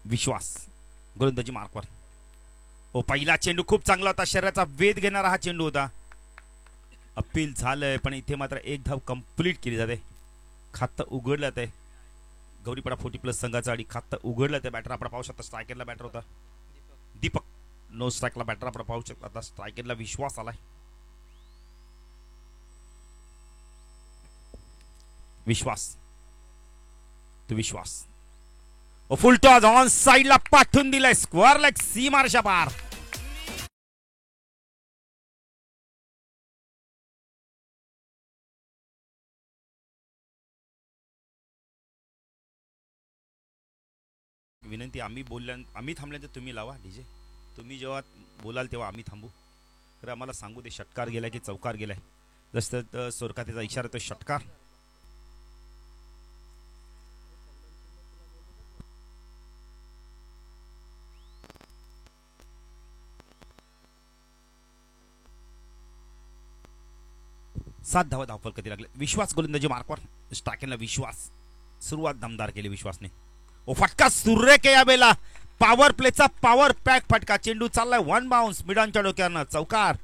विश्वास गोलंदाजी मार्कवर. ओ पहिला चेंडू खूप चांगला होता, शरीराचा वेध घेणारा हा चेंडू होता. अपील झालंय पण इथे मात्र एक धाव कंप्लीट केली जाते. खातं उघडलं ते गौरीपाडा 40+ संघाचं आणि खातं उघडलं ते. बॅटर आपण पाहू शकता स्ट्रायकरला बॅटर होता दीपक, नो स्ट्राईकला बॅटर आपण पाहू शकता. आता स्ट्रायकरला विश्वास आलाय. विश्वास तो विश्वास फुल टॉस ऑन साइडला पाठवून दिलाय. स्क्वेअर लेग सीमारेषा पार. विनंती आम्ही थांबल्यानंतर तुम्ही लावा डीजे. तुम्ही जेव्हा बोलाल तेव्हा आम्ही थांबू. तर आम्हाला सांगू दे षटकार गेलाय की चौकार गेलाय. जसं सोरकातेचा इशारा तो षटकार. सात धावा धावफल कधी लागले. विश्वास गोलंदाजी मार्कवर. स्टाकेनला विश्वास. सुरुवात दमदार केली विश्वासने. ओ फटका सुरेख या बेला. पॉवर प्लेचा पॉवर पॅक फटका. चेंडू चाललाय वन बाउन्स मिडानच्या डोक्यानं. चौकार.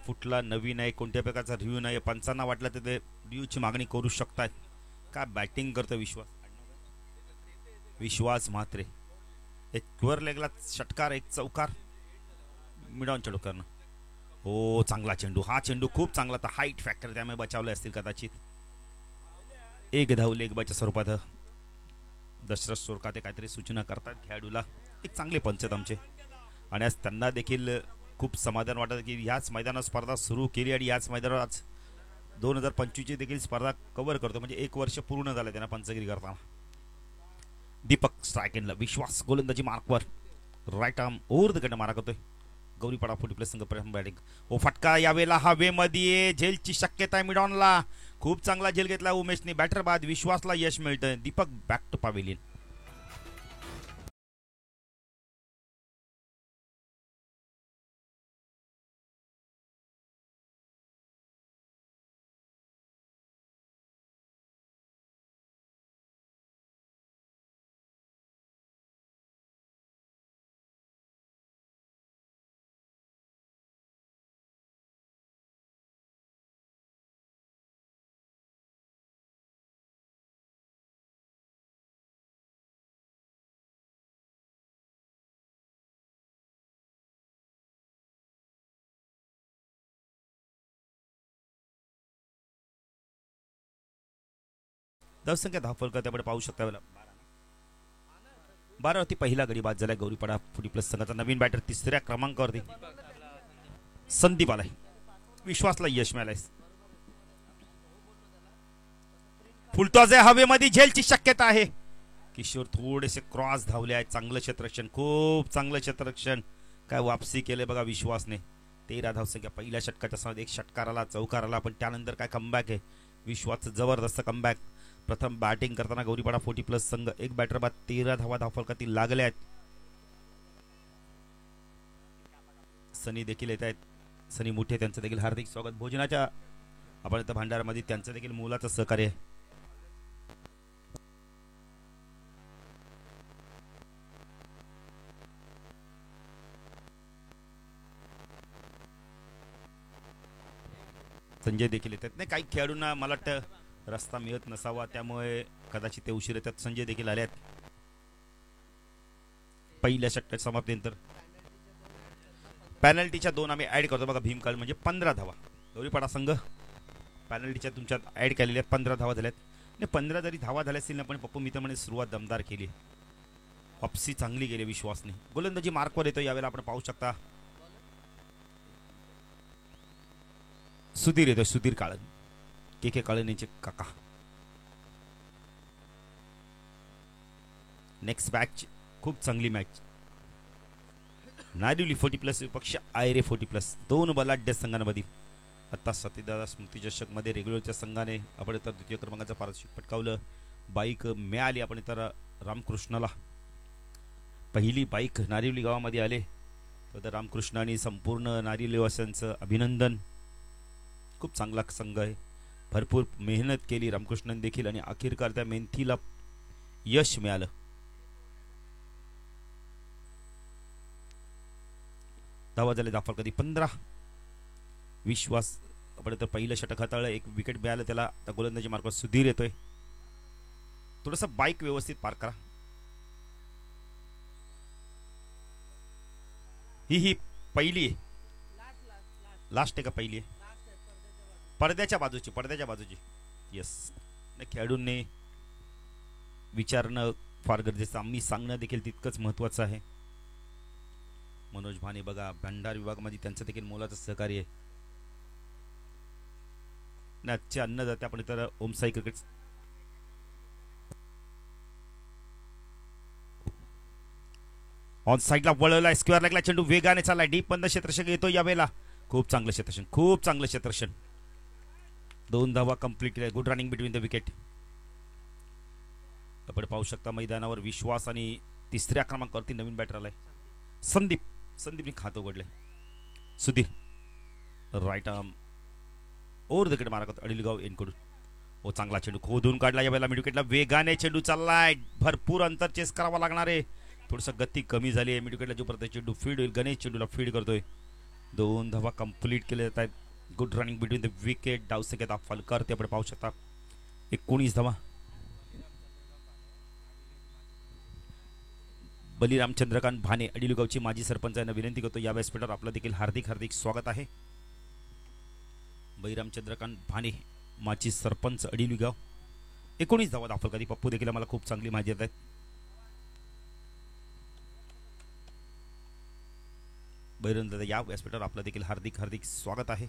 फुटला नवीन आहे, कोणत्या प्रकारचा रिव्ह्यू नाही. पंचांना वाटलं तर ते रिव्ह्यूची मागणी करू शकतात. काय बॅटिंग करतो विश्वास. विश्वास म्हात्रे. एक स्क्वेअर लेगला षटकार, एक चौकार मिडॉनच्या डोक्यानं. हो चांगला चेंडू. हा चेंडू खूप चांगला होता. हाईट फॅक्टर त्यामुळे बचावले असतील कदाचित. एक धाव लेगबाच्या स्वरूपात. दशरथ सोरकाते काहीतरी सूचना करतात खेळाडूला. एक चांगले पंच आहेत आमचे आणि आज त्यांना देखील खूप समाधान वाटत की ह्याच मैदानात स्पर्धा सुरू केली आणि याच मैदानावर आज 2025 देखील स्पर्धा कव्हर करतो. म्हणजे 1 वर्ष पूर्ण झालं त्यांना पंचगिरी करताना. दीपक स्ट्रायकेनला विश्वास गोलंदाजी मार्कवर. राईट आर्म ओव्हर द गट मारा करतोय गौरीपाडा 40+ संघ प्रथम बॅटिंग. ओ फटका यावेळेला हवेमध्ये. झेलची शक्यता आहे मिडॉनला. खूप चांगला झेल घेतला उमेशने. बॅटर बाद विश्वासला यश मिळतंय. Deepak back to pavilion. धावसंख्या धावफल त्याकडे पाहू शकता. 12 वरती पहिला गडी बाद झालाय गौरीपाडा 40+ संघाचा. नवीन बॅटर 3ऱ्या क्रमांकावरती संदीप आलाय. विश्वासला यश मिळालंय. फुलटॉस आहे हवेमध्ये. झेलची शक्यता आहे. किशोर थोडेसे क्रॉस धावले आहेत. चांगलं क्षेत्ररक्षण, खूप चांगलं क्षेत्ररक्षण. काय वापसी केले बघा विश्वासने. 13 धावसंख्या पहिल्या षटकाच्या समोर. एक षटकार आला, चौकार आला, पण त्यानंतर काय कमबॅक आहे विश्वासचं. जबरदस्त कमबॅक. प्रथम बॅटिंग करताना गौरीपाडा 40+ संघ. एक बॅटर बाद 13 धावा धावफलकातील लागल्या आहेत. सनी देखील येत आहेत. सनी मुठे त्यांचं देखील हार्दिक स्वागत. भोजनाच्या आपण इथं भांडारामध्ये त्यांचं देखील मोलाचं सहकार्य. संजय देखील येतात. नाही काही खेळाडूंना मला वाटतं रस्ता मिळत नसावा त्यामुळे कदाचित ते उशीर येतात. संजय देखील आले आहेत. पहिल्या षटकाच्या समाप्तीनंतर पॅनल्टीच्या 2 आम्ही ऍड करतो बघा. भीमकाळ म्हणजे 15 धावा. गौरीपाडा संघ पॅनल्टीच्या तुमच्यात ऍड केलेल्या 15 धावा झाल्यात. नाही 15 जरी धावा झाल्या असतील ना पण पप्पू मित्र म्हणे सुरुवात दमदार केली. वापसी चांगली गेली विश्वासने. गोलंदाजी मार्कवर येतो यावेळेला आपण पाहू शकता. सुधीर येतोय. सुधीर काळन, के काळनेचे काका. नेक्स्ट मॅच खूप चांगली मॅच. नायडुली 40+ विपक्ष आयरे 40+. 2 बलाढ्य संघांमध्ये. आता सतीदादा स्मृती चषक मध्ये रेग्युलरच्या संघाने आपण द्वितीय क्रमांकाचं पारितोषिक पटकावलं. बाईक मिळाली आपण इतर रामकृष्णाला. पहिली बाईक नारिवली गावामध्ये आले तर रामकृष्णाने संपूर्ण नारिवलीवासियांचं अभिनंदन. खूप चांगला संघ आहे, भरपूर मेहनत केली रामकृष्णाने देखील आणि अखेरकार त्या मेहनतीला यश मिळालं. धावा झाले दाफल कधी 15. विश्वास आपण तर पहिलं षटक हाताळलं, एक विकेट मिळालं त्याला. त्या गोलंदाजी मार्गावर सुधीर येतोय. थोडंसं बाईक व्यवस्थित पार्क करा. ही पहिली आहे, लास्ट आहे का पहिली आहे? पडद्याच्या बाजूची. येस. खेळाडूंनी विचारणं फार गरजेचं, आम्ही सांगणं देखील तितकंच महत्वाचं आहे. मनोज भाने बघा भंडार विभागामध्ये त्यांचं देखील मोलाचं सहकार्य आहे. आजचे अन्नदाते आपण इतर ओमसाई क्रिकेट. ऑन साईडला वळवलाय, स्क्वेअर लागला, चेंडू वेगाने चाललाय, डीप बंद क्षेत्ररक्षक येतो यावेळेला. खूप चांगलं क्षेत्ररक्षण. 2 धावा कंप्लीट केल्या. Good running between the wicket. आपण पाहू शकता मैदानावर विश्वास आणि तिसऱ्या क्रमांकावरती नवीन बॅटर आलाय संदीपने खातं उघडले. Sudhir right arm over the wicket मारत अडिलगाव एनकडून. ओ चांगला चेंडू खोदून काढला यावेळेला मिड विकेटला. वेगाने चेंडू चाललाय, भरपूर अंतर चेस करावा लागणार आहे. थोडंसं गती कमी झाली आहे मिड विकेटला. जो परत चेंडू फीड होईल, गणेश चेंडूला फीड करतोय. 2 धावा कंप्लीट केले जात आहेत. Good running between the wicket. डावसंख्या फलकर ते आपण पाहू शकता 19 धावा. बलिराम चंद्रकांत भाने अडिलगावची माजी सरपंच यांना विनंती करतो या व्यासपीठावर आपलं देखील हार्दिक स्वागत आहे. बलिराम चंद्रकांत भाने माजी सरपंच अडिलगाव. 19 धावा दाखल कधी. पप्पू देखील मला खूप चांगली माहिती देत आहेत. बहिरन दादा या व्यासपीठावर आपलं देखील हार्दिक स्वागत आहे.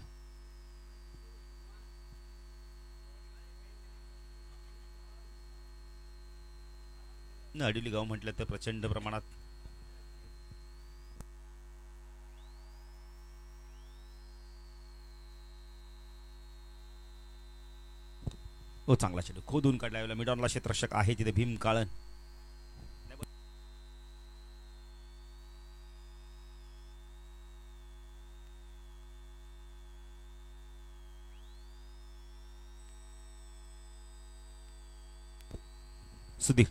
अडिली गाव म्हटलं तर प्रचंड प्रमाणात चांगला चेंडू खोदून काढला. मिडॉनला क्षेत्ररक्षक आहे तिथे भीम काळन. सुधीर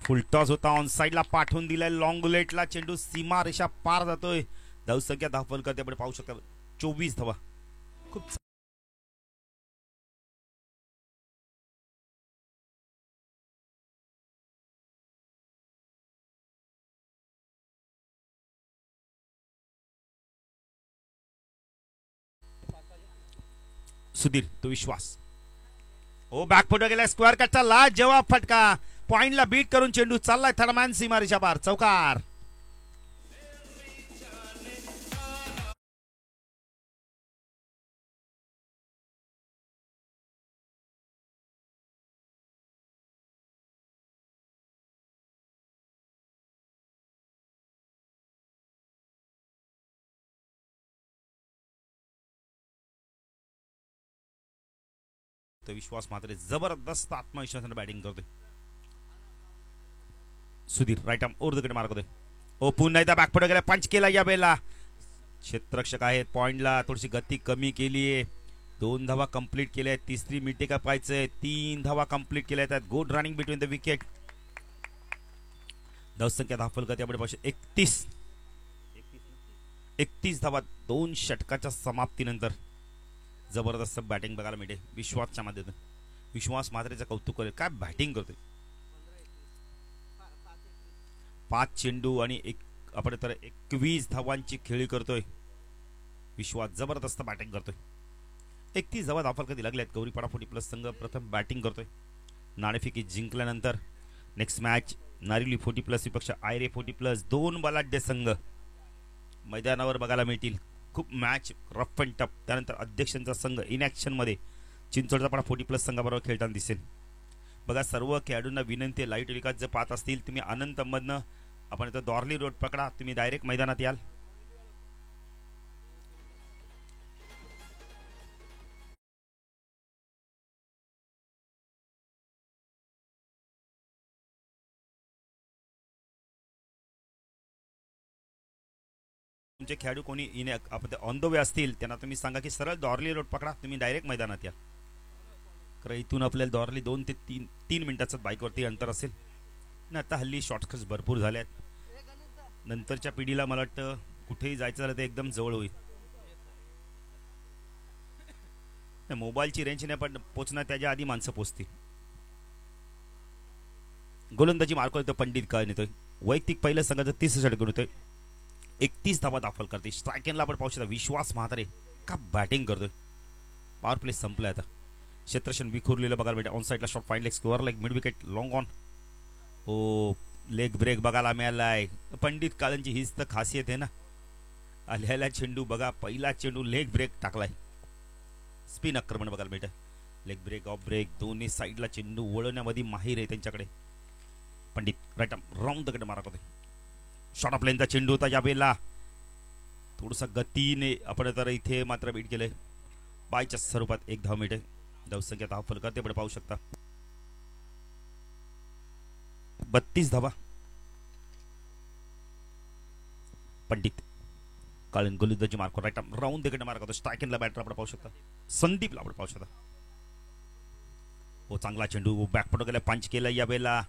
फुलटॉस होता, ऑन साइडला पाठवून दिलाय. लॉंग बुलेटला चेंडू सीमा रेषा पार जातोय. धावसंख्या दाखल करते आपण पाहू शकता 24 धावा. खूप सुधीर तो विश्वास. ओ बॅकफुट गेला, स्क्वेअर कटचा लाज जवाब फटका. पॉइंटला बीट करून चेंडू चाललाय थर्डमॅन सीमारेषा पार. चौकार. तो विश्वास मात्र जबरदस्त आत्मविश्वासाने बॅटिंग करतोय. Sudhir right arm over the wicket मारतोय. ओ पुन्हा एकदा बॅकफुट गेला, पंच केला या बेला. क्षेत्ररक्षक आहेत. पॉइंटला थोडीशी गती कमी केली आहे. 2 धावा कंप्लीट केल्या आहेत. तिसरी मिटे का पाहायचंय. 3 धावा कंप्लीट केल्या आहेत. Good running between the wicket. धावसंख्या दाखल करते आपण पाहू 31 धावा 2 षटकाच्या समाप्तीनंतर. जबरदस्त बॅटिंग बघायला मिळते विश्वासच्या माध्यमातून. विश्वास मात्रेचं कौतुक करेल, काय बॅटिंग करतोय. 5 चेंडू आणि आपण तर 21 धावांची खेळी करतोय. विश्वास जबरदस्त बॅटिंग करतोय. 31 धावा दाखल कधी लागल्यात. गौरीपाडा 40+ संघ प्रथम बॅटिंग करतोय. नाणेफेकी जिंकल्यानंतर नेक्स्ट मॅच नारिवली 40+ विपक्ष आयरे 40+. 2 बलाढ्य संघ मैदानावर बघायला मिळतील. खूप मॅच रफ अँड टफ. त्यानंतर अध्यक्षांचा संघ इन ॲक्शन मध्ये चिंचवडचा पण 40+ संघाबरोबर खेळताना दिसेल. बघा सर्व खेळाडूंना विनंती आहे, लाईव्ह टेलिकास्ट जर पाहत असतील तुम्ही अनंतमधनं आपण इथं दॉर्ली रोड पकडा, तुम्ही डायरेक्ट मैदानात याल. तुमचे खेळाडू कोणी आपण ऑन द वे असतील त्यांना तुम्ही सांगा की सरळ दॉर्ली रोड पकडा, तुम्ही डायरेक्ट मैदानात या. कारण इथून आपल्याला दॉर्ली 2 ते 3 मिनिटाचं बाईकवरती अंतर असेल ना. आता हल्ली शॉर्टकट्स भरपूर झाले आहेत. नंतरच्या पिढीला मला वाटतं कुठेही जायचं झालं तर एकदम जवळ होईल. मोबाईलची रेंज नाही पण पोचणार त्याच्या आधी माणसं पोचतील. गोलंदाजी मार्को येतो पंडित काय नेतोय. वैयक्तिक पहिलं संघाचं 30 षटक होतोय. 31 धावा दाखल करते. स्ट्रायकेनला आपण पाहू शकता विश्वास म्हातारे का बॅटिंग करतोय. पॉवर प्ले संपलाय आता. क्षेत्रक्षण विखुरलेलं बघायला भेटेल. ऑन साईडला shot fine leg square leg mid wicket long on. ओ लेग ब्रेक बघायला मिळालाय. पंडित काळंची हीच तर खासियत आहे ना. आल्याला चेंडू बघा, पहिला चेंडू लेग ब्रेक टाकलाय. स्पिन आक्रमण बघायला भेटेल. लेग ब्रेक ऑफ ब्रेक दोन्ही साईडला चेंडू वळवण्यामध्ये माहीर आहे त्यांच्याकडे. Pandit right round the gut मारत होते. शॉर्ट ऑफ लाईनचा चेंडू होता यावेळेला. थोडसा गतीने आपण तर इथे मात्र बीट केलंय. बायच्या स्वरूपात 1 धाव मिळते. धावसंख्या धाव फलकात आपण पाहू शकता 32 धावा. पंडित काळन गोलंदाजी Marco right round the gut मारत होतो. स्ट्रायकिंगला बॅटर आपण पाहू शकता. संदीपला आपण पाहू शकता. हो चांगला चेंडू बॅकफुट गेला. पंच केला यावेळेला.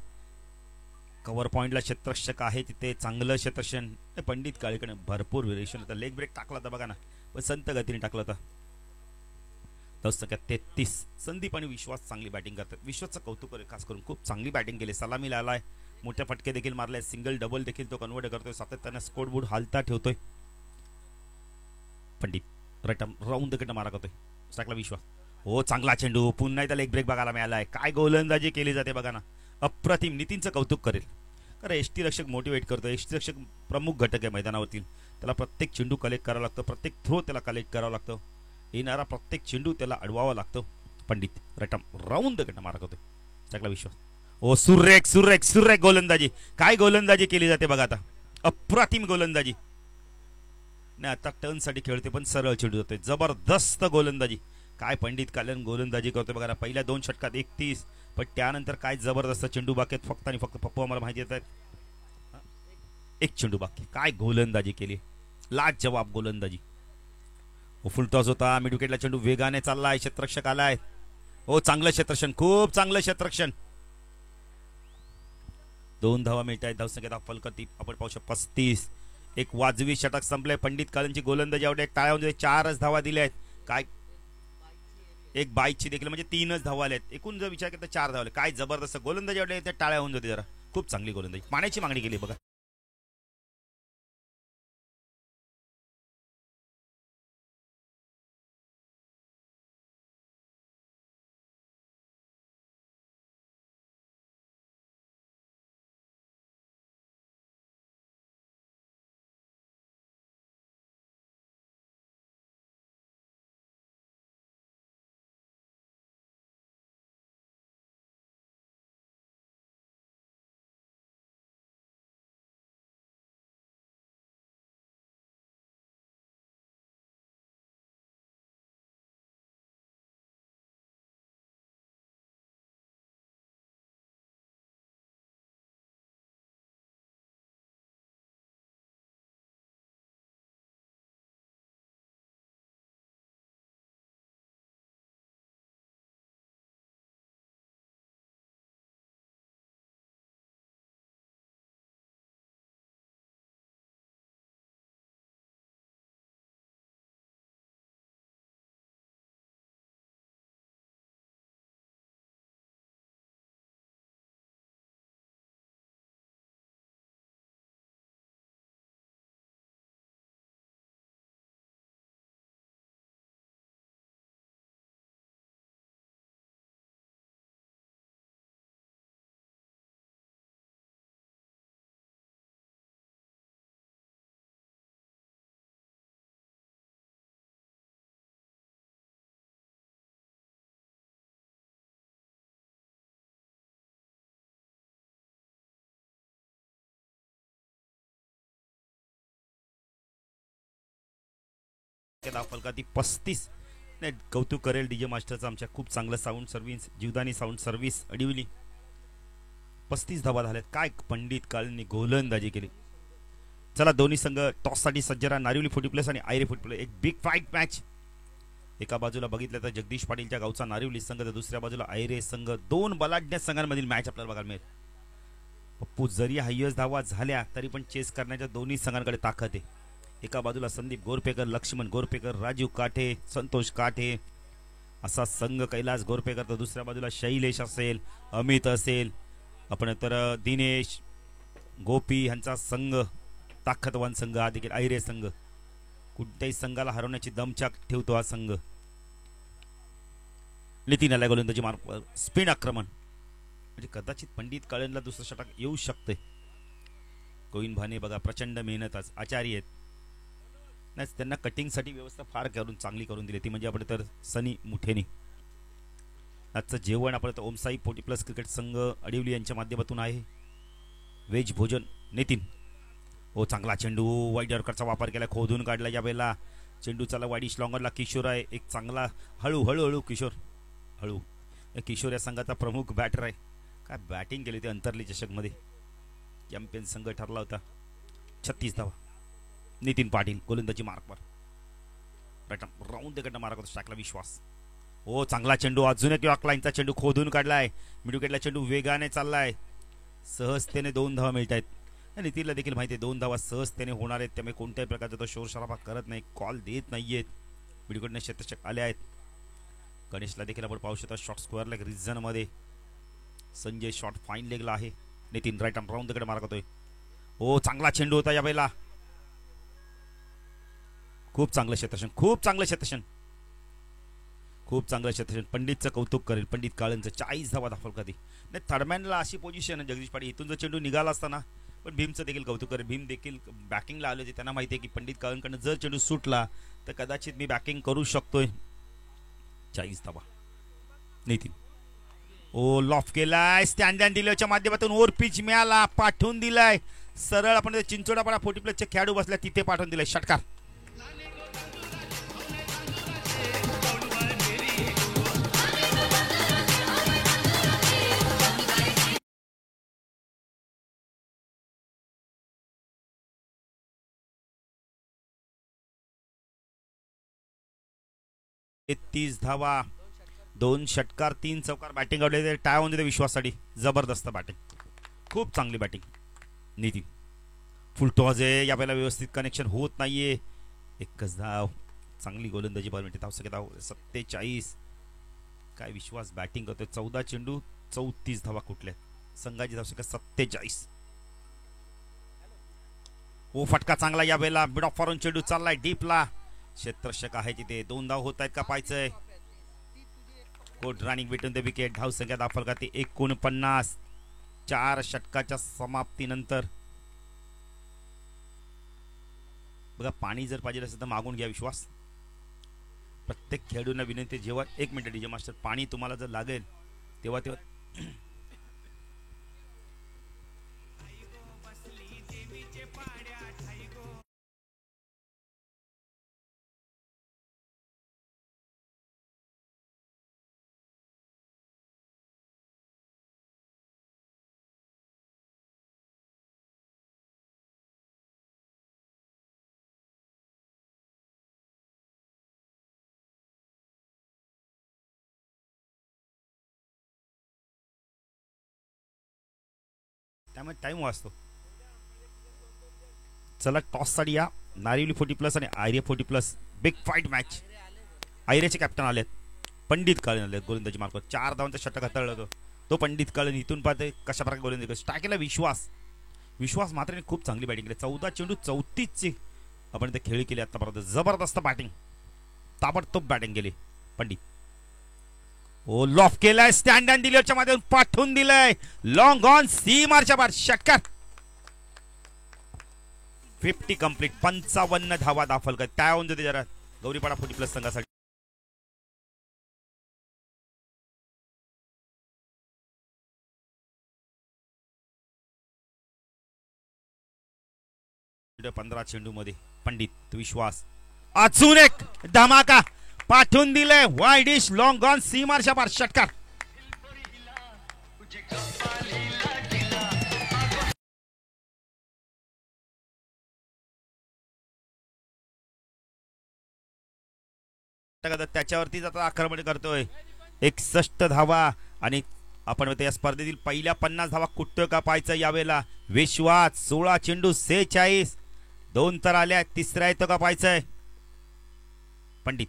कव्हर पॉइंटला क्षेत्ररक्षक आहे तिथे चांगलं क्षेत्ररक्षण. पंडित काळेकडे भरपूर व्हेरिएशन होतं. लेग ब्रेक टाकला होता बघा ना, पण संत गतीने टाकला होता. 33. संदीप आणि विश्वास चांगली बॅटिंग करतात. विश्वासचं कौतुक आहे खास करून. खूप चांगली बॅटिंग केली. सलामी लावलाय. मोठ्या फटके देखील मारले. सिंगल डबल देखील तो कन्वर्ट करतोय. सातत्याने स्कोर बोर्ड हालता ठेवतोय. पंडित राईट राऊंड द गट मारा करतोय. टाकला विश्वास. हो चांगला चेंडू. पुन्हा एकदा लेग ब्रेक बघायला मिळालाय. काय गोलंदाजी केली जाते बघा ना. अप्रतिम. नितीनचं कौतुक करेल. कारण एसटी रक्षक मोटिवेट करतो. एसटी रक्षक प्रमुख घटक आहे मैदानावरती. त्याला प्रत्येक चेंडू कलेक्ट करावा लागतो. प्रत्येक थ्रो त्याला कलेक्ट करावा लागतो. येणारा प्रत्येक चेंडू त्याला अडवावा लागतो. पंडित रटम राऊंड द गट मारा करतोय. टाकला विश्वास. ओ सुरेख सुरेख सुरेख गोलंदाजी. काय गोलंदाजी केली जाते बघा आता. अप्रतिम गोलंदाजी. नाही आता टर्न साठी खेळते पण सरळ चेंडू जातोय. जबरदस्त गोलंदाजी. काय पंडित कालन गोलंदाजी करतोय बघा. पहिल्या 2 षटकात 31, पण त्यानंतर काय जबरदस्त चेंडू बाकी आहेत. फक्त आणि फक्त पप्पू आम्हाला माहिती देत आहेत. 1 चेंडू बाकी. काय गोलंदाजी केली. लाजवाब गोलंदाजी. फुल टॉस होता. मिड विकेटला चेंडू वेगाने चाललाय. क्षेत्ररक्षक आलाय. हो चांगलं क्षेत्ररक्षण. खूप चांगलं क्षेत्ररक्षण. 2 धावा मिळत आहेत. धावसंख्या फलकती आपण पाहू शकतो 35. एक वाजवी षटक संपले. पंडित कालनची गोलंदाजी आवडे. एक टाळ्या 4च धावा दिल्या आहेत. काय एक बाईकची देखील म्हणजे 3च धावा आल्यात. एकूण जर विचार केला तर 4 धावा. काय जबरदस्त गोलंदाजी आवडे. त्या टाळ्या होऊन जाते जरा. खूप चांगली गोलंदाजी. पाण्याची मागणी केली बघा. फलकाती 35. नाही कौतुक करेल डीजे मास्टरचं आमच्या. खूप चांगलं sound service. Jivdani sound service अडवली. 35 धावा झाल्यात. काय पंडित कालनी गोलंदाजी केली. चला दोन्ही संघ टॉससाठी सज्ज राहा. नारिवली 40+ आणि आयरे 40+. एक बिग फाईट मॅच. एका बाजूला बघितलं तर जगदीश पाटीलच्या गावचा नारिवली संघ, तर दुसऱ्या बाजूला आयरे संघ. दोन बलाढ्य संघांमधील मॅच आपल्याला बघायला मिळेल. पप्पू जरी हायस्ट धावा झाल्या तरी पण चेस करण्याच्या दोन्ही संघांकडे ताकद आहे. एका बाजूला संदीप गोरपेकर, लक्ष्मण गोरपेकर, राजीव काठे, संतोष काठे असा संघ कैलास गोरपेकर, तर दुसऱ्या बाजूला शैलेश असेल, अमित असेल, आपण तर दिनेश गोपी यांचा संघ. ताकदवान संघ हा देखील आयरे संघ. कुठल्याही संघाला हरवण्याची दमछाक ठेवतो हा संघ. नितीन आला गोलंदाजी मार्क, स्पिन आक्रमण, म्हणजे कदाचित पंडित काळेंना दुसरं षटक येऊ शकते. गोविंद भाने बघा प्रचंड मेहनत आचारी आहेत. नाही त्यांना कटिंगसाठी व्यवस्था फार चांगली करून दिली ती म्हणजे आपण तर सनी मुठेनी. आजचं जेवण आपण तर ओमसाई 40+ क्रिकेट संघ अडिवली यांच्या माध्यमातून आहे. व्हेज भोजन. नितीन हो चांगला चेंडू, वाईड यॉर्करचा वापर केला, खोदून काढला या वेळेला. चेंडू चाला वाईड स्लॉंगरला. किशोर आहे एक चांगला, हळू किशोर हळू. किशोर या संघाचा प्रमुख बॅटर आहे. काय बॅटिंग केली ते अंतरली चषकमध्ये. चॅम्पियन संघ ठरला होता. 36 धावा. नितीन पाटील गोलंदाजी मार्कवर, राऊंड तिकडनं मार्क होता. टाकला विश्वास. हो चांगला चेंडू, अजून एक यॉर्क लाईनचा चेंडू खोदून काढलाय. मिडविकेटला चेंडू वेगाने चाललाय. सहजतेने 2 धावा मिळत आहेत. नितीनला देखील माहिती आहे 2 धावा सहजतेने होणार आहेत, त्यामुळे कोणत्याही प्रकारचा तो शोरशराबा करत नाही, कॉल देत नाहीयेत. मिडविकेटने शतक आले आहेत. गणेशला देखील आपण पाहू शकता शॉर्ट स्क्वेअर लेग रिझन मध्ये. संजय शॉर्ट फाईन लेगला आहे. नितीन राईट आर्म राऊंड तिकडे मार्क होतोय. हो चांगला चेंडू होता या वेळेला. खूप चांगलं क्षेत्रक्षण, खूप चांगलं क्षेत्रक्षण, खूप चांगलं क्षेत्रक्षण. पंडितचं कौतुक करेल. पंडित काळेंचं 40 धावा दाखल कधी नाही. थर्डमॅनला अशी पोझिशन आहे जगदीश पाटील, इथून जर चेंडू निघाला असताना. पण भीमचं देखील कौतुक करेल. भीम देखील बॅकिंगला आले होते. त्यांना माहिती आहे की पंडित काळेंकडनं जर चेंडू सुटला तर कदाचित मी बॅकिंग करू शकतोय. 40 धावा. नितीन ओ लॉफ केलाय, स्टँड अँड डिलेच्या माध्यमातून ओव्हर पिच मिळाला, पाठवून दिलाय सरळ. आपण चिंचोडापाडा 40+चे खेळाडू बसल्या तिथे पाठवून दिलाय. षटकार. तीस धावा, 2 षटकार, 3 चौकार. बॅटिंग आवडले टाय होऊन देते विश्वासाठी. जबरदस्त बॅटिंग, खूप चांगली बॅटिंग. नितीन फुल टॉस आहे या वेळेला, व्यवस्थित कनेक्शन होत नाहीये. एकच धाव. चांगली गोलंदाजी बॉल मिळते. धावसंख्या धाव 47. काय विश्वास बॅटिंग करतोय. 14 चेंडू 34 धावा कुठल्या. संघाची धावसंख्या 47. ओ फटका चांगला या वेळेला. मिड ऑफ फॉरन चेंडू चाललाय डीपला. क्षेत्ररक्षक आहे तिथे. 2 धाव होत आहेत का पाहायचंय. Good running between the wicket. धावसंख्या दाखल करते 49. 4 षटकाच्या समाप्तीनंतर. बघा पाणी जर पाहिजे असेल तर मागून घ्या विश्वास. प्रत्येक खेळाडूंना विनंती, जेव्हा 1 मिनिट डीजे मास्टर, पाणी तुम्हाला जर लागेल तेव्हा त्यामुळे टाइम वाचतो. चला टॉस साठी या. नारिवली 40+ आणि आयरे 40+. Big fight match. आयरेचे कॅप्टन आलेत. पंडित काळे आलेत गोलंदाजी मार्फत. 4 धावांचा षटक हाताळला होतो तो पंडित काळे. इथून पाहते कशा प्रकारे गोलंदाजी टाकेला विश्वास. विश्वास मात्र खूप चांगली बॅटिंग केली. 14 चेंडू 34ची आपण ते खेळी केली आतापर्यंत. जबरदस्त बॅटिंग, ताबडतोब बॅटिंग केली पंडित. ओ लॉफ केलाय, स्टँड अँड डिलिव्हरच्या माध्यमातून पाठवून दिलाय. लॉंग ऑन सीमारच्या बाहेर. षटकार. 50 कंप्लीट. 55 धावा दाखल करत. काय होऊन देते जरा गौरीपाडा 40+ संघासाठी. पुढे 15 चेंडू मध्ये पंडित विश्वास. अजून एक धमाका पाठवून दिले. वाईडिश लॉंग ऑन सीमारच्या बाहेर. षटकार. त्याच्यावरतीच आता आक्रमण करतोय. 61 धावा आणि आपण या स्पर्धेतील पहिल्या 50 धावा कुठं का पाहायचं यावेळेला. विश्वास 16 चेंडू 46, 2 तर आल्या, तिसरा येतो का पाहायचंय. पंडित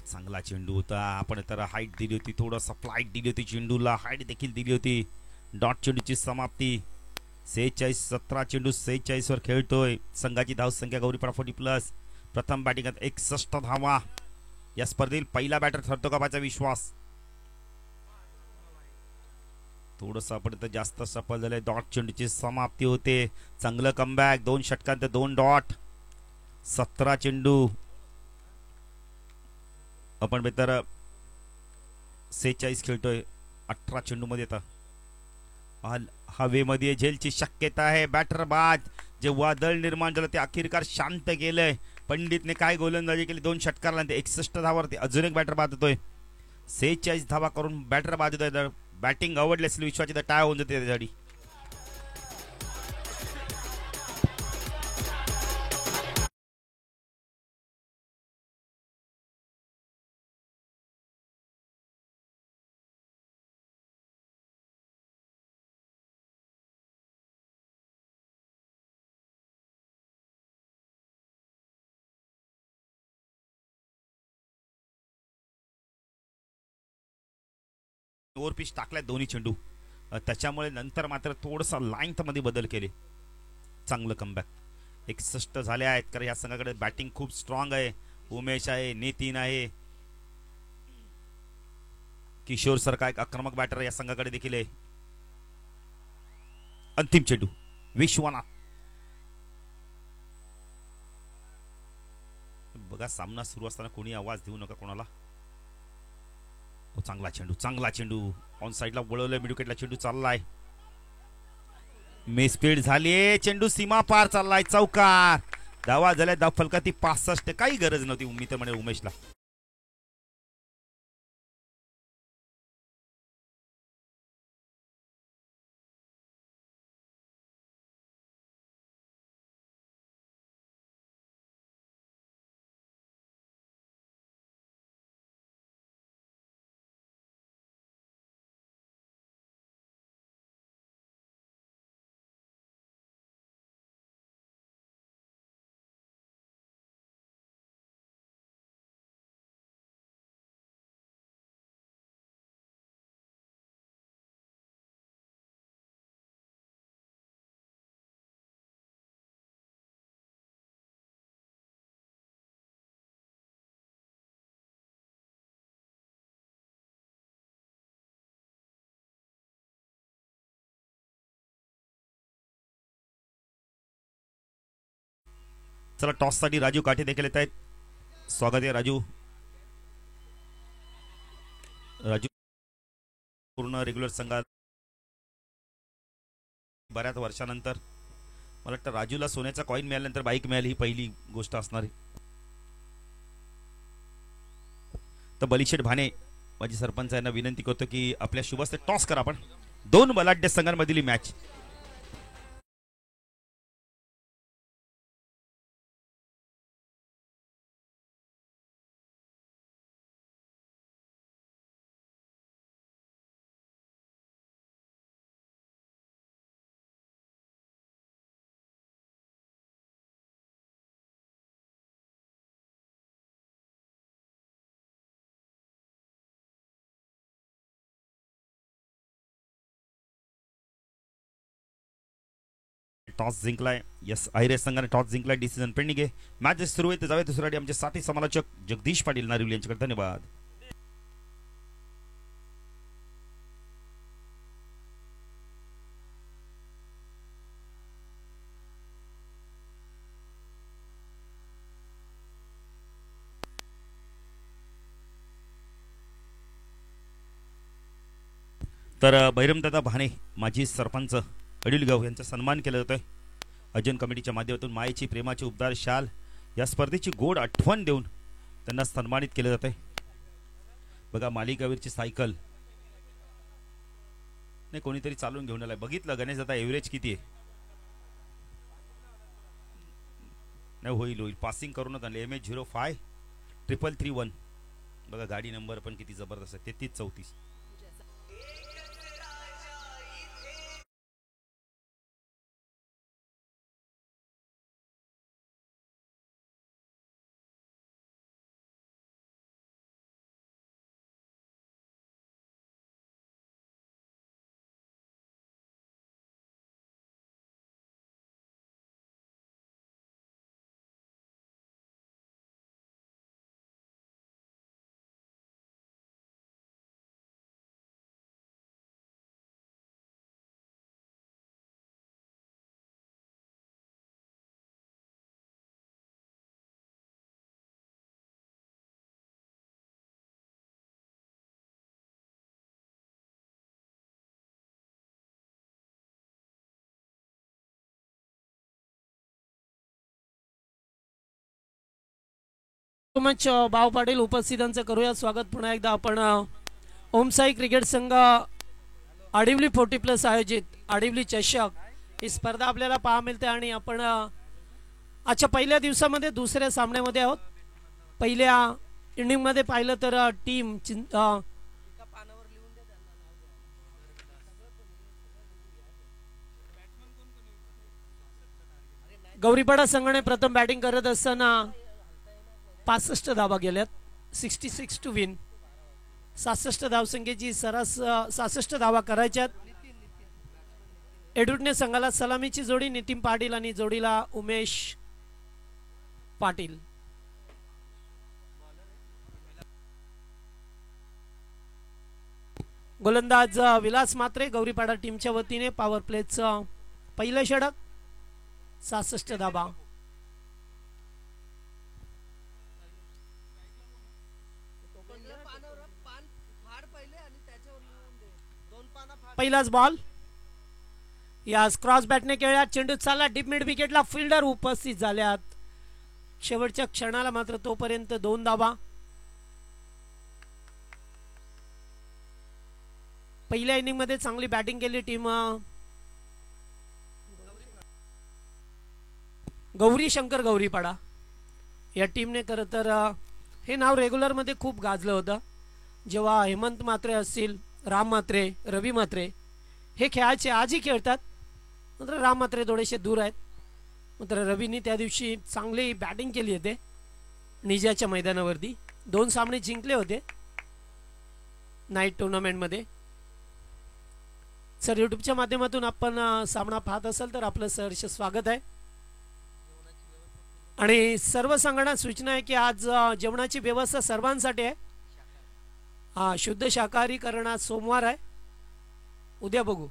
चांगला चेंडू होता. आपण तर हाईट दिली होती, थोडंसं फ्लाईट दिली होती चेंडूला, हाईट देखील दिली होती. डॉट चेंडूची समाप्ती 46, 17 चेंडू 46 वर खेळतोय. संघाची धावसंख्या गौरीपाडा 40+. प्रथम बॅटिंगात 61 धावा. या स्पर्धेतील पहिला बॅटर ठरतो का पाहायचा विश्वास. थोडंसं आपण तर जास्त सफल झालंय. डॉट चेंडूची समाप्ती होते. चांगलं कमबॅक, 2 षटकांत 2 डॉट. 17 चेंडू आपण बेतर 46 खेळतोय. 18 चेंडू मध्ये येतं. हवेमध्ये झेलची शक्यता आहे. बॅटर बाद. जे वादळ निर्माण झालं ते अखेरकार शांत केलंय. पंडितने काय गोलंदाजी केली, 2 षटकारला 61 धावावरती अजून एक बॅटर बाद होतोय. 46 धावा करून बॅटर बाद होतोय. बॅटिंग आवडली असेल विश्वाची तर टाय होऊन जाते त्याच्यासाठी. ओव्हर पिच टाकलाय दोन्ही चेंडू, त्याच्यामुळे नंतर मात्र थोडंसं लाईन्थ मध्ये बदल केले. चांगलं कमबॅक. 61 झाले आहेत. कारण या संघाकडे बॅटिंग खूप स्ट्रॉंग आहे. उमेश आहे, नितीन आहे, किशोर सारखा एक आक्रमक बॅटर या संघाकडे देखील आहे. अंतिम चेंडू विश्वनाथ. बघा सामना सुरू असताना कोणी आवाज देऊ नका कोणाला. चांगला चेंडू, चांगला चेंडू ऑन साइडला वळवलं. मिड विकेटला चेंडू चाललाय. मिसफील्ड झालीये. चेंडू सीमा पार चाललाय. चौकार. धावा झाल्या. धाव फलकाती 65. काही गरज नव्हती मी तर म्हणे उमेशला. चला टॉस साठी राजू काठे देखील येत आहेत. स्वागत आहे राजू. राजू पूर्ण रेग्युलर संघात बऱ्याच वर्षानंतर मला वाटतं राजूला सोन्याचा कॉइन मिळाल्यानंतर बाईक मिळाली ही पहिली गोष्ट असणार आहे. तर बलिशेठ भाने माझी सरपंच यांना विनंती करतो की आपल्या शुभस्ते टॉस करा. आपण 2 बलाढ्य संघांमधील मॅच. टॉस जिंकलाय. यस आयरेस संघाने टॉस जिंकलाय. डिसिजन पेंडिंग आहे. मॅच सुरू आहे. जावे दुसऱ्यासाठी आमचे साथी समालोचक जगदीश पाटील नारिवली यांच्याकडे धन्यवाद. तर बहिरमदादा भाने माजी सरपंच अडिलगाव यांचा सन्मान केला जातोय. अजन कमिटीच्या माध्यमातून मायेची प्रेमाची उबदार शाल या स्पर्धेची गोड आठवण देऊन त्यांना सन्मानित केलं जातंय. बघा मालिकावीरची सायकल नाही कोणीतरी चालून घेऊन आलाय. बघितलं गणेश दादा एव्हरेज किती आहे. नाही होईल होईल पासिंग करूनच आणले. MH05 333 बघा गाडी नंबर पण किती जबरदस्त आहे. 3334. मच भाव पाटील उपस्थितांचं करूया स्वागत. पुन्हा एकदा आपण ओमसाई क्रिकेट संघ आडिवली 40+ आयोजित आडिवली चषक ही स्पर्धा आपल्याला पाहा मिळते आणि आपण आजच्या पहिल्या दिवसामध्ये दुसऱ्या सामन्यामध्ये आहोत. पहिल्या इनिंगमध्ये पाहिलं तर टीम गौरीपाडा संघाने प्रथम बॅटिंग करत असताना 65 धावा गेल्यात. 66 टू विन. 66 धावसंख्येची सरस 66 धावा करायच्यात. एडुटने संघाला सलामीची जोडी नितीन पाटील आणि जोडीला उमेश पाटील. गोलंदाज विलास मात्रे गौरीपाडा टीमच्या वतीने. पॉवर प्लेचं पहिलं षटक. 66 धावा. पहिलाच बॉल यास क्रॉस बॅटने खेळला. चेंडू चालला डीप मिड विकेटला. फिल्डर उपस्थित झाल्यात. शेवटच्या क्षणाला मात्र तोपर्यंत 2 धावा. पहिल्या इनिंग मध्ये चांगली बॅटिंग केली टीम गौरी शंकर गौरीपाडा या टीमने. खरं तर हे नाव रेग्युलर मध्ये खूप गाजलं होतं. जेव्हा हेमंत मात्रे असतील, राम मात्रे, रवी मात्रे हे खेळाचे आजही खेळतात. मात्र राम मात्रे थोडेसे दूर आहेत. मात्र रवीने त्या दिवशी चांगली बॅटिंग केली होते निजाच्या मैदानावरती. 2 सामने जिंकले होते नाईट टुर्नामेंटमध्ये. सर यूट्यूबच्या माध्यमातून आपण सामना पाहत असाल तर आपलं सहर्ष स्वागत आहे. आणि सर्व संघांना सूचना आहे की आज जेवणाची व्यवस्था सर्वांसाठी आहे. शुद्ध शाकाहारी करणं. सोमवार आहे. उद्या बघू.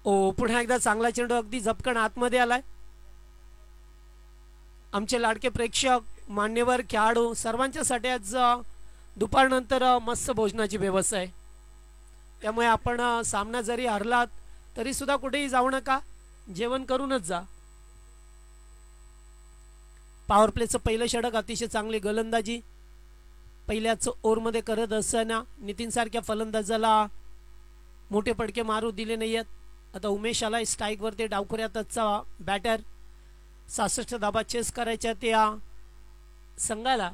ओ पुन्हा एकदा चांगला चेंडू अगदी झपकन आतमध्ये आलाय. आमचे लाडके प्रेक्षक, मान्यवर, खेळाडू सर्वांच्यासाठी आज दुपारनंतर मस्त भोजनाची व्यवस्था आहे. त्यामुळे आपण सामना जरी हरलात तरी सुद्धा कुठेही जाऊ नका. जेवण करूनच जा. पॉवर प्लेचं पहिलं षटक. अतिशय चांगली गोलंदाजी पहिल्याच ओव्हरमध्ये करत असताना नितीन सारख्या फलंदाजाला मोठे पडके मारू दिले नाही आहेत. आता उमेश आला स्ट्राईक वरती. डावखुऱ्यातचा बॅटर. 66 धाबा चेस करायच्या त्या संघाला.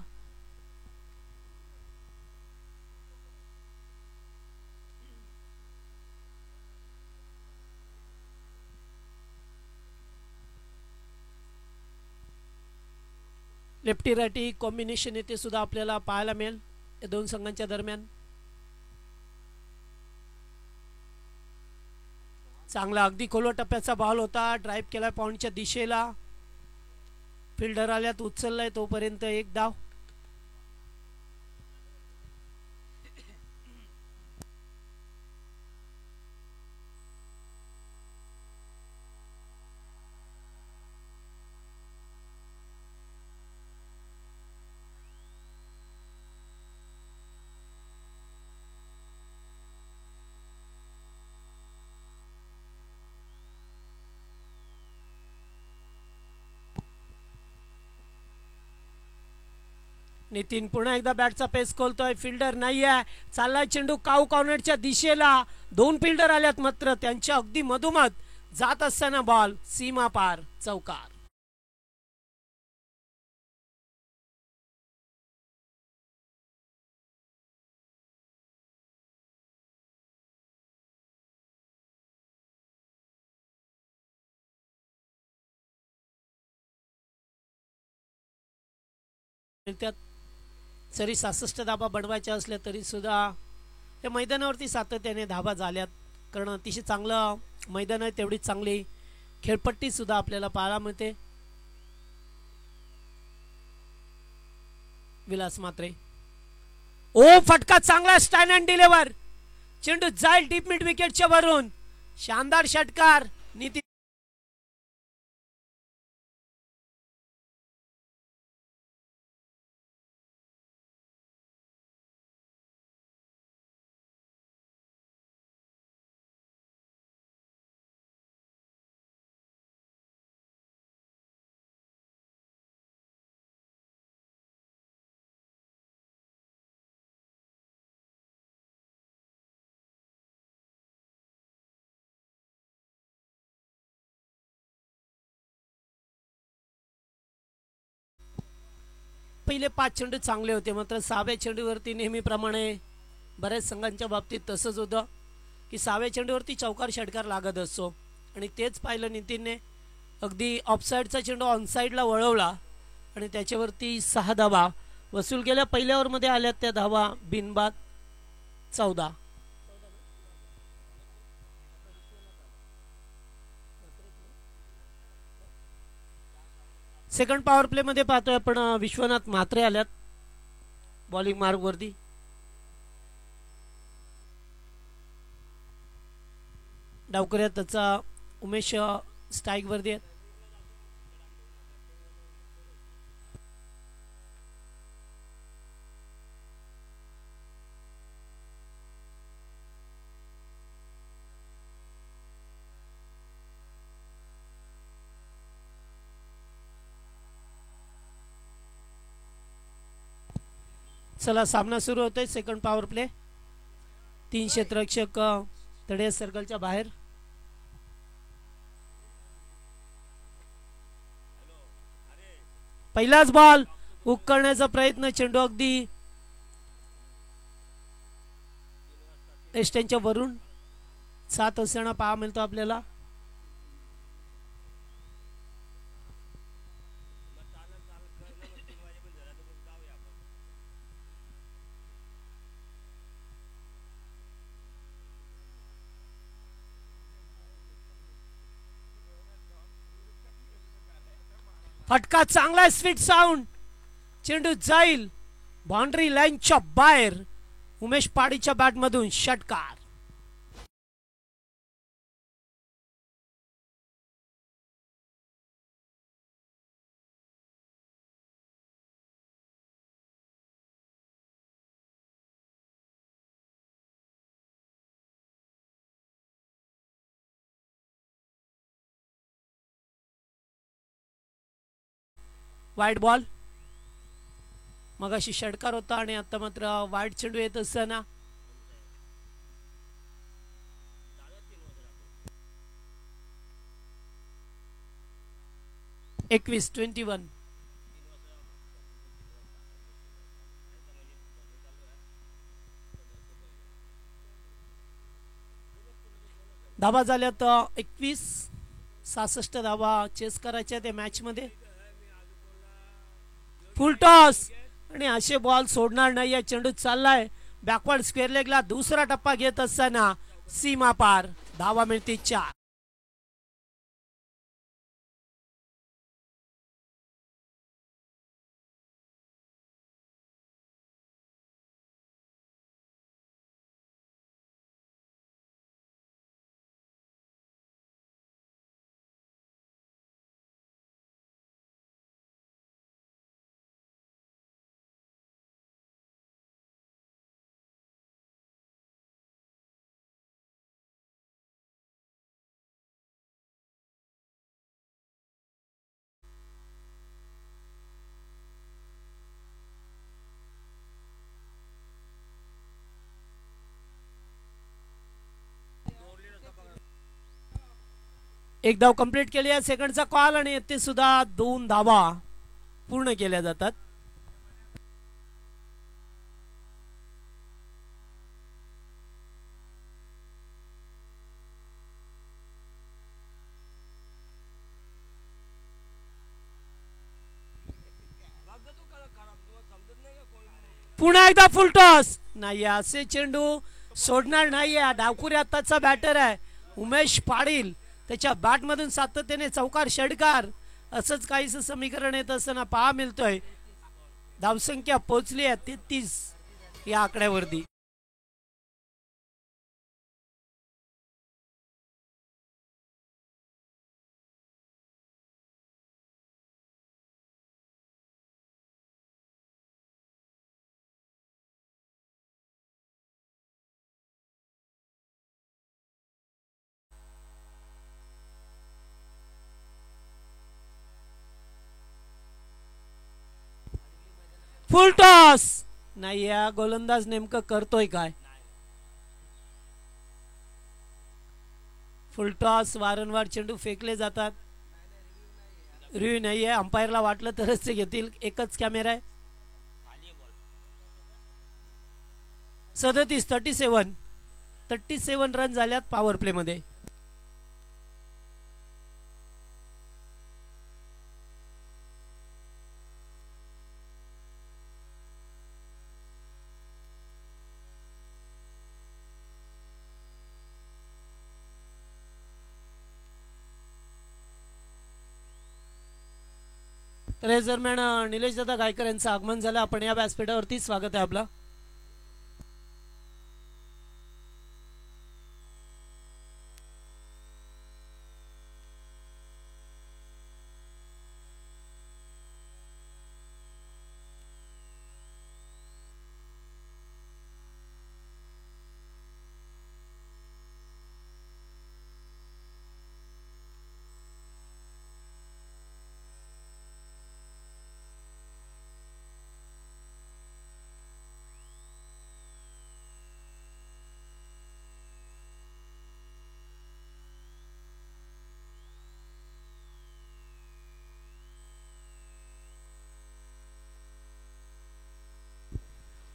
लेफ्टी राईटी कॉम्बिनेशन येथे सुद्धा आपल्याला पाहायला मिळेल या 2 संघांच्या दरम्यान. चांगला अगदी खोलवर टप्प्याचा बॉल होता. ड्राईव्ह केला पॉइंटच्या दिशेला. फिल्डर आल्यात उचललाय तोपर्यंत 1 धाव. नितीन पुन्हा एकदा बॅटचा पेस खोलतोय. फिल्डर नाही आहे. चाललाय चेंडू काऊ कॉर्नरच्या दिशेला. 2 फिल्डर आल्यात मात्र त्यांच्या अगदी मधोमध जात असताना बॉल सीमा पार. चौकार. त्यात जरी 66 धाबा बनवायच्या असल्या तरी सुद्धा या मैदानावरती सातत्याने धाबा झाल्यात, कारण अतिशय चांगलं मैदान आहे, तेवढीच चांगली खेळपट्टी सुद्धा आपल्याला पाहायला मिळते. विलास मात्रे, ओ फटका चांगला, स्टँड अँड डिलिव्हर, चेंडू जाईल डीप मिड विकेटच्या वरून, शानदार षटकार नितीन. पहिले 5 चेंडू चांगले होते, मात्र 6व्या चेंडूवरती नेहमीप्रमाणे बऱ्याच संघांच्या बाबतीत तसंच होतं की 6व्या चेंडूवरती चौकार षटकार लागत असतो, आणि तेच पाहिलं नितीनने. अगदी ऑफसाईडचा चेंडू ऑनसाईडला वळवला आणि त्याच्यावरती 6 धावा वसूल केल्या. पहिल्या ओव्हरमध्ये आल्यात त्या धावा बिनबाद 14. सेकंड पॉवर प्ले मध्ये पाहतोय आपण विश्वनाथ म्हात्रे आल्यात बॉलिंग मार्ग वरती. डावकऱ्यात त्याचा उमेश स्ट्राईक वरती आहेत. चला सामना सुरू होतोय. Second power play. 3 क्षेत्ररक्षक तडे सर्कलच्या बाहेर. पहिलाच बॉल हुक करण्याचा प्रयत्न, चेंडू अगदी एस्टनच्या वरून 7 असताना पाहा मिळतो आपल्याला. फटका चांगला, स्वीट साऊंड, चेंडू जाईल बाउंड्री लाईनच्या बाहेर. उमेश पाडीच्या बॅटमधून षटकार. वाईट बॉल. मगाशी षटकार होता आणि आता मात्र वाईट चेंडू येत असताना 21-21. धाबा झाल्यात 21. 66 धाबा चेस करायच्या त्या मॅच मध्ये. फुल टॉस आणि असे बॉल सोडणार नाही. या चेंडू चाललाय बॅकवर्ड स्क्वेअर लेगला. दुसरा टप्पा घेत असताना सीमा पार. धावा मिळते 4. एक धाव कंप्लीट केली आहे. सेकंडचा कॉल आणि ते सुद्धा 2 धावा पूर्ण केल्या जातात. पुन्हा एकदा फुल टॉस नाही. असे चेंडू सोडणार नाहीये. डावखुरी आताचा बॅटर आहे उमेश पाटील. त्याच्या बॅट मधून सातत्याने चौकार षटकार असंच काहीच समीकरण येत असताना पहा मिळतोय. धावसंख्या पोहोचली आहे 33 या आकड्यावरती. फुल टॉस नाही. या गोलंदाज नेमकं करतोय काय. फुल टॉस वारंवार चेंडू फेकले जातात. रिव्ह्यू नाहीये. अंपायरला वाटलं तरच ते घेतील. एकच कॅमेरा आहे. 37 रन झाल्यात पॉवर प्ले मध्ये. रेझरमॅन निलेश दादा गायकर यांचं आगमन झालं. आपण या व्यासपीठावरती स्वागत आहे आपला.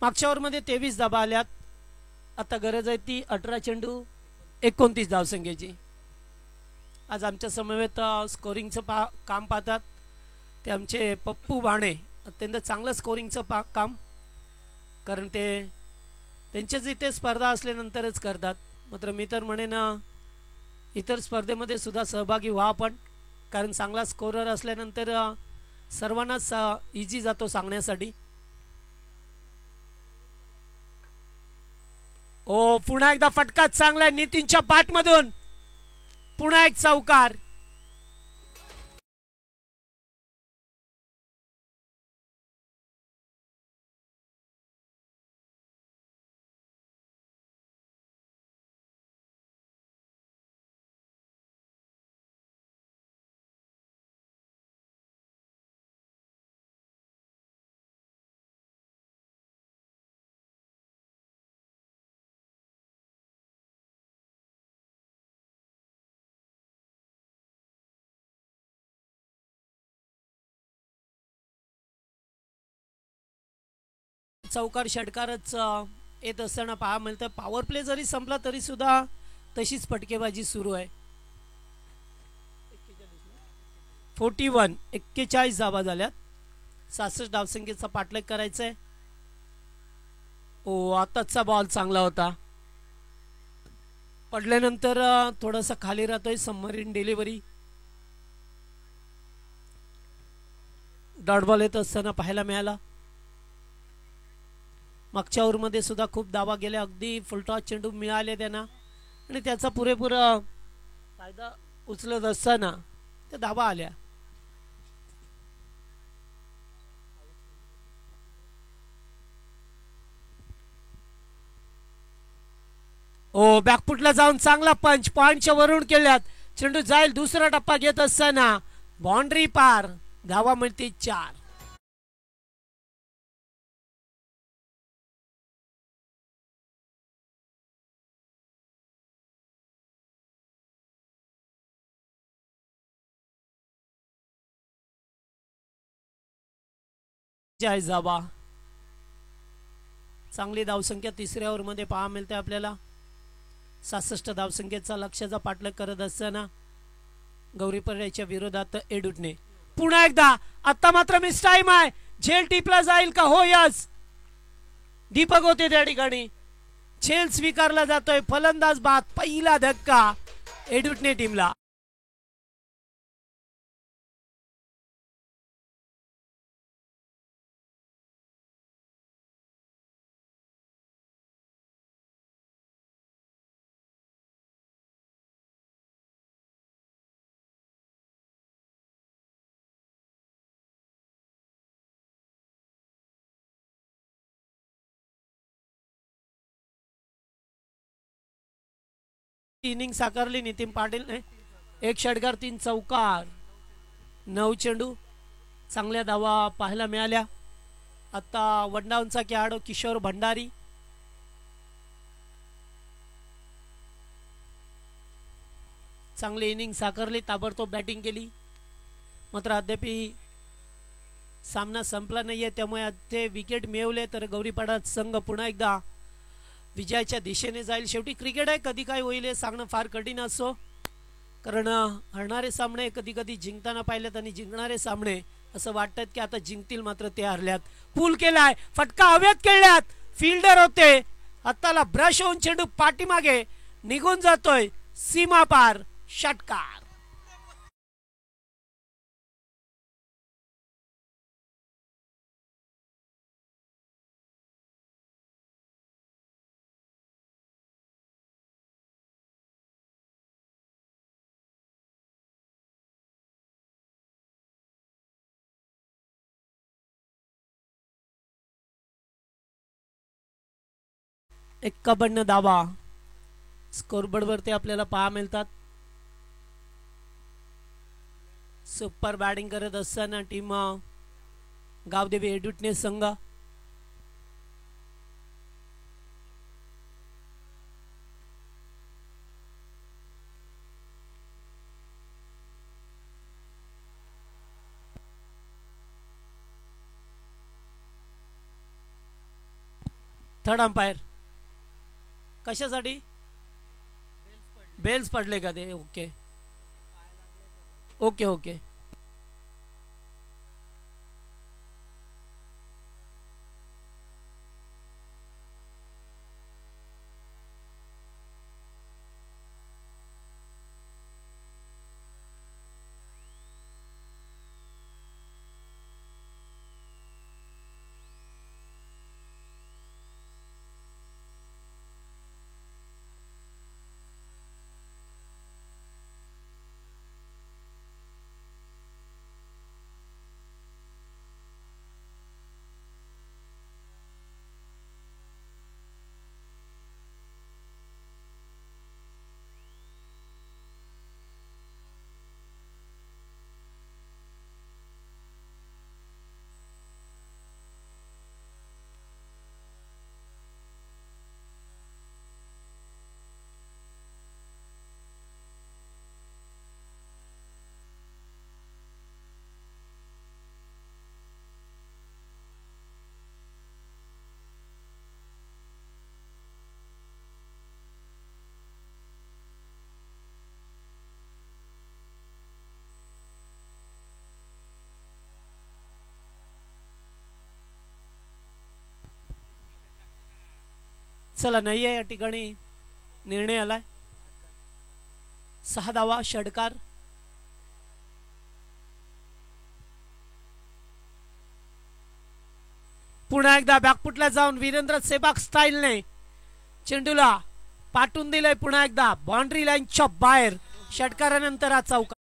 मागच्या ओव्हरमध्ये 23 धाबा आल्यात. आता गरज आहे ती 18 चेंडू 29 धावसंख्येची. आज आमच्या समवेत स्कोरिंगचं काम पाहतात ते आमचे पप्पू बाणे. अत्यंत चांगलं स्कोरिंगचं काम, कारण ते त्यांच्याच इथे स्पर्धा असल्यानंतरच करतात. मात्र मी तर म्हणेन इतर स्पर्धेमध्ये सुद्धा सहभागी व्हा आपण, कारण चांगला स्कोरर असल्यानंतर सर्वांनाच इझी जातो सांगण्यासाठी. ओ पुन्हा एकदा फटका चांगला नितीनच्या बॅट मधून. पुन्हा एक चौकार. चौकार षटकारच येत असताना पहा मिळतं. पॉवर प्ले जरी संपला तरी सुद्धा तशीच फटकेबाजी सुरू आहे. 41 धावा झाल्यात. 66 धावसंख्येचा पाठलाग करायचा आहे. ओ आताचा बॉल चांगला होता. पडल्यानंतर थोडासा खाली राहतोय. Submarine delivery. डॉट बॉल येत असताना पाहायला मिळाला. मागच्या ओव्हरमध्ये सुद्धा खूप धावा गेल्या. अगदी फुलटॉस चेंडू मिळाले त्यांना आणि त्याचा पुरेपूर फायदा उचलत असताना त्या धावा आल्या. ओ बॅकफुटला जाऊन चांगला पंच पॉइंटच्या वरून केल्यात. चेंडू जाईल. दुसरा टप्पा घेत असताना बाउंड्री पार. धावा मिळते 4. जय जाबा. चांगली धावसंख्या तिसऱ्या ओव्हरमध्ये पहा मिळते आपल्याला. 66 धावसंख्येचा लक्ष्याचा पाठलाग करत असताना गौरी पर्याच्या विरोधात एडुटने. पुन्हा एकदा आता मात्र मिस टाइम आहे. झेल टिपला जाईल का. हो यस. दीपक होते त्या ठिकाणी. झेल स्वीकारला जातोय. फलंदाज बाद. पहिला धक्का एडुटने टीमला. इनिंग साकारली नितीन पाटीलने. 1 षटकार 3 चौकार 9 चेंडू. चांगल्या धावा पाहायला मिळाल्या. आता वनडाऊनचा खेळाडू किशोर भंडारी. चांगली इनिंग साकारली. ताबडतोब बॅटिंग केली. मात्र अद्याप सामना संपला नाहीये. त्यामुळे ते विकेट मिळवले तर गौरीपाडा संघ पुन्हा एकदा विजयाच्या दिशेने जाईल. शेवटी क्रिकेट आहे. कधी काय होईल हे सांगणं फार कठीण असो. कारण हरणारे सामने कधी कधी जिंकताना पाहिलेत आणि जिंकणारे सामने असं वाटतात की आता जिंकतील, मात्र ते हरल्यात. पूल केलाय. फटका हवेत खेळल्यात. फिल्डर होते. हाताला ब्रश होऊन चेंडू पाठीमागे निघून जातोय. सीमा पार. षटकार. एक्कावन्न धावा स्कोरबोर्डवरती आपल्याला पाहा मिळतात. सुपर बॅटिंग करत असताना टीम गावदेवी एडुटने संघ. थर्ड अंपायर कशासाठी? बेल्स पडले का ते? Okay okay okay. चला नाहीये या ठिकाणी निर्णय आलाय. 6 धावा षटकार. पुन्हा एकदा बॅकफुटला जाऊन वीरेंद्र सेहवाग स्टाईलने चेंडूला पाठवून दिलंय. पुन्हा एकदा बाउंड्री लाईनच्या बाहेर. षटकारानंतर हा चौकार.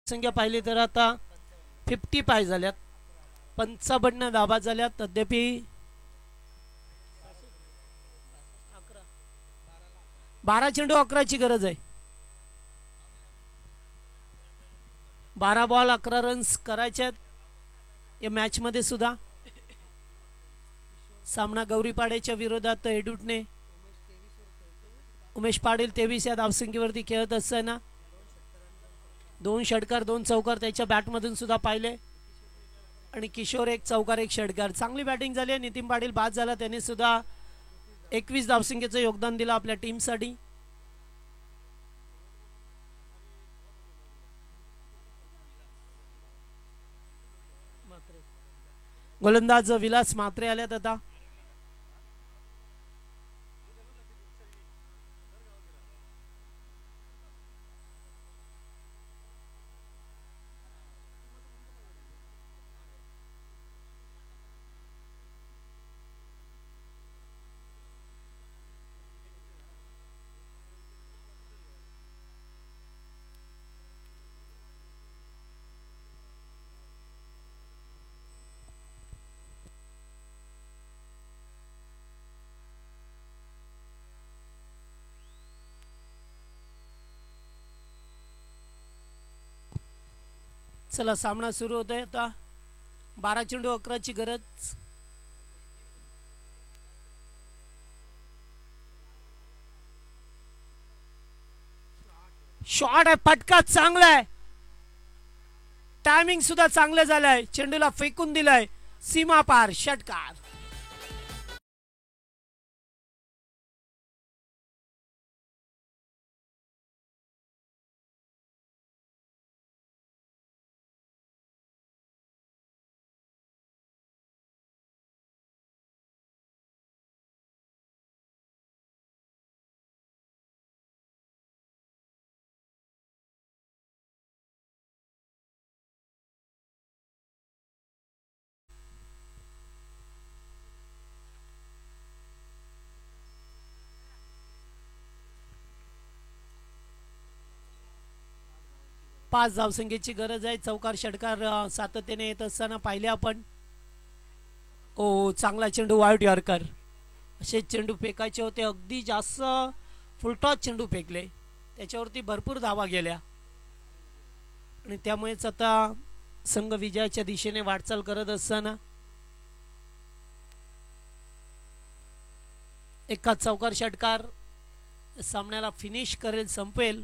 संख्या पाहिली तर आता 50 पाय झाल्यात. 55 धाबा झाल्यात. अद्यापि 12 चेंडू 11ची गरज आहे. 12 बॉल 11 रन्स करायचे या मॅच मध्ये सुद्धा. सामना गौरीपाड्याच्या विरोधात एडुटने. उमेश पाटील 23 या धावसंख्येवरती खेळत असताना 2 षटकार 2 चौकार त्याच्या बॅटमधून सुद्धा पाहिले आणि किशोर 1 चौकार 1 षटकार. चांगली बॅटिंग झाली. नितीन पाटील बाद झाला, त्याने सुद्धा 21 धावसंख्येचं योगदान दिलं आपल्या टीमसाठी. गोलंदाज विलास म्हात्रे आल्यात आता. चला सामना सुरू होतोय आता. 12 चेंडू 11 ची गरज. शॉट आहे, फटका चांगला आहे, टायमिंग सुद्धा चांगलं झालंय. चेंडूला फेकून दिलाय सीमा पार, षटकार. पाच धावसंख्येची गरज आहे. चौकार षटकार सातत्याने येत असताना पाहिले आपण. ओ चांगला चेंडू वाईट यॉर्कर. असे चेंडू फेकायचे होते, अगदी जास्त फुलटॉस चेंडू फेकले, त्याच्यावरती भरपूर धावा गेल्या आणि त्यामुळेच आता संघ विजयाच्या दिशेने वाटचाल करत असताना एका चौकार षटकार सामन्याला फिनिश करेल, संपेल.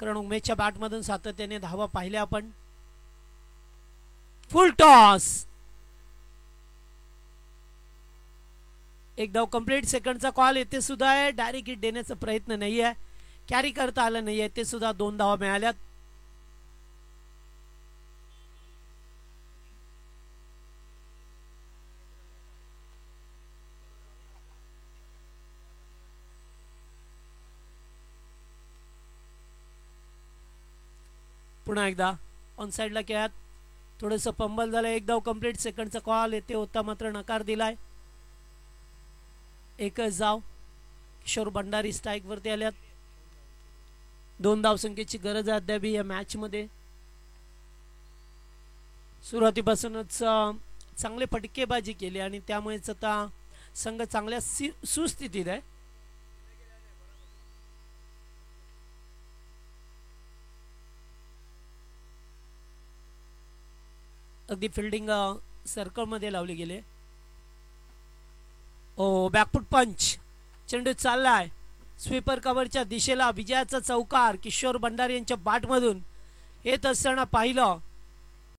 कारण उमेशच्या बॅटमधून सातत्याने धावा पाहिल्या आपण. फुल टॉस, एक धाव कंप्लीट. सेकंडचा कॉल येथे सुद्धा आहे. डायरेक्ट हिट देण्याचा प्रयत्न नाही आहे, कॅरी करता आलं नाही आहे, ते सुद्धा 2 धावा मिळाल्यात. पुन्हा एकदा ऑन साइडला खेळात थोडंसं पंबल झालं. एक धाव कंप्लीट. सेकंडचा कॉल येते होता, मात्र नकार दिलाय. एकच धाव. किशोर भंडारी स्ट्राईक वरती आल्यात. 2 धावसंख्येची गरज आहे अद्याप या मॅच मध्ये. सुरुवातीपासूनच चांगले फटकेबाजी केली आणि त्यामुळेच आता संघ चांगल्या सुस्थितीत आहे. अगदी फिल्डिंग सर्कल मध्ये लावली गेले. ओ बॅकफुट पंच. चेंडू चाललाय स्वीपर कव्हरच्या दिशेला. विजयाचा चौकार किशोर भंडारी यांच्या बॅटमधून येत असताना पाहिलं.